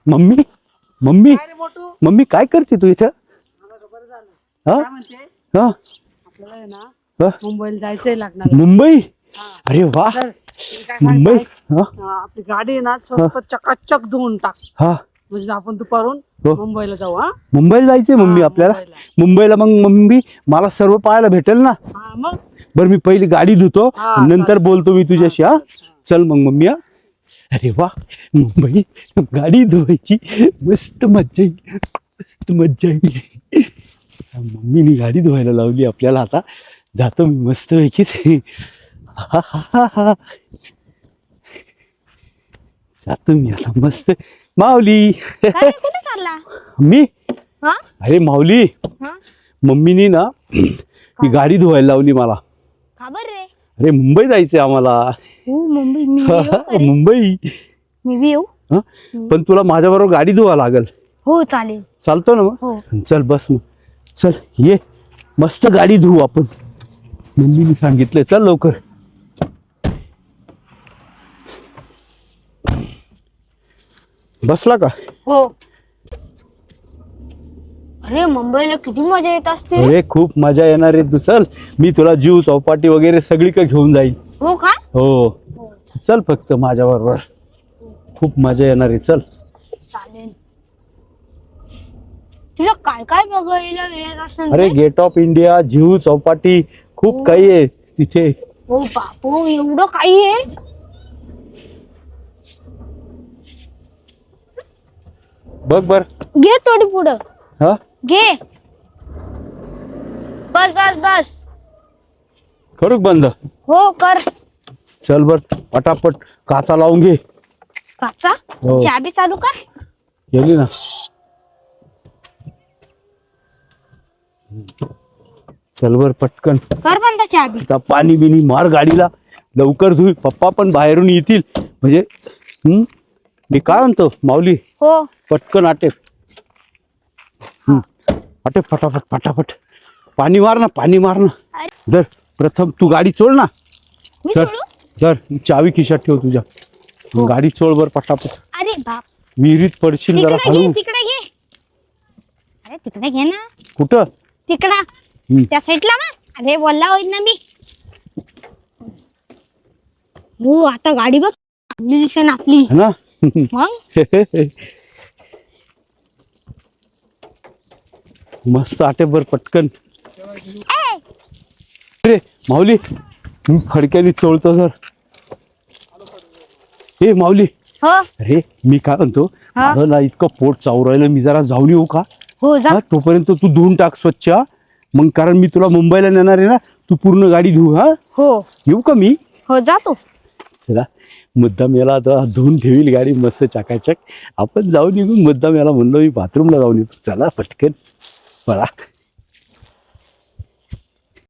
Mummy mummy काय रे मोटू? Mummy काय करते तू इथं? मला बरं झालं. हा काय म्हणते? हा आपल्याला आहे ना हा? मुंबईला जायचंय लागणार. मुंबई? हा. अरे वा, तर मी काय मुंबई. सांगताय, हा आपली गाडी आहे ना स्वस्त चकाचक धुवून टाक, हा म्हणजे आपण दुपारून हो. मुंबईला जाऊ. हा मुंबईला जायचंय मम्मी हा, आपल्याला. मुंबईला. मुंबईला मग मम्मी मला सर्व पाहायला भेटेल ना? हा मग बरं मी पहिली गाडी धुतो हा, नंतर चालेल. बोलतो मी तुझ्याशी. हा चालेल. चल मग मम्मी. हा अरे वा, मुंबई गाडी धुवायची, मस्त मज्जा येईल, मस्त मज्जा येईल. मम्मीने गाडी धुवायला लावली आपल्याला. आता जातो मी मस्त पैकी. जातो मी आता मस्त. माऊली काय कुठे चालला? मी हा अरे माऊली, हा मम्मीनी ना ही गाडी धुवायला लावली मला. खबर रे. अरे मुंबई जायचंय आम्हाला. हो मुंबई मी बी येऊ का रे? मुंबई. मी बी येऊ. हं? पण तुला माझ्या बरोबर गाडी धुवा लागल. हो चालेल. चालतो ना मग? हो चल बस मग. चल ये, मस्त गाडी धुवू आपण. मम्मीने सांगितलंय, चल लवकर. बसला का? हो. अरे मुंबईला किती मजा येत असते रे. अरे खूप मजा येणार आहे. तू चल, मी तुला जीव चौपाटी वगैरे सगळी का घेऊन जाईल. हो का? हो चल, फक्त माझ्या बरोबर. खूप मजा येणार आहे. चल. चालेल. तुला काय काय बघायला मिळत असेल अरे रे? गेट ऑफ इंडिया, जीव चौपाटी, खूप हो. काही आहे तिथे. हो बापू, एवढं काही आहे? बघ बर. घे थोडी पुढं. हा घे. बस बस बस. करू का बंद? हो कर. चल बर, पटापट काचा लावून घे. काचा हो. चाबी चालू कर. गेली ना. चल बर पटकन. कर बंद चाबी. आता पाणी बिनी मार गाडीला, लवकर धुई. पप्पा पण बाहेरून येतील म्हणजे. मी काय म्हणतो माऊली, हो पटकन आटेप. आटेप फटाफट फटाफट. पाणी मार ना, पाणी मार ना. अरे जर प्रथम तू गाडी चोळ ना. मी तर सोडू? जर चावी खिशात ठेव तुझ्या. गाडी चोळ बर पटापट. अरे बाप. विहिरीत पडशील जरा तिकडे घे हळू. तिकडे घे. अरे तिकडे घे ना. कुठं? तिकडं त्या साईडला ना. अरे बोलला होईल ना मी. हो आता गाडी बघ, आपली दिसेन आपली. है ना? मग मस्त आटे बर पटकन. ए, रे माऊली, मी फडक्याने चोळतो सर. हे माऊली, हो अरे मी काय म्हणतो, हा? मला ना इतकं पोट चावरायला, मी जरा जाऊन येऊ का? हो जा. हा, तोपर्यंत तू धुवून टाक स्वच्छ. हा? मग कारण मी तुला मुंबईला नेणार आहे ना, तू पूर्ण गाडी धुव. हा हो येऊ का मी? हो जा तू. चला, मुद्दाम याला आता धुवून ठेवील गाडी मस्त चकाचक. आपण जाऊन निघून. मुद्दाम याला म्हणलो मी बाथरूमला जाऊन येतो. चला पटकन पळा.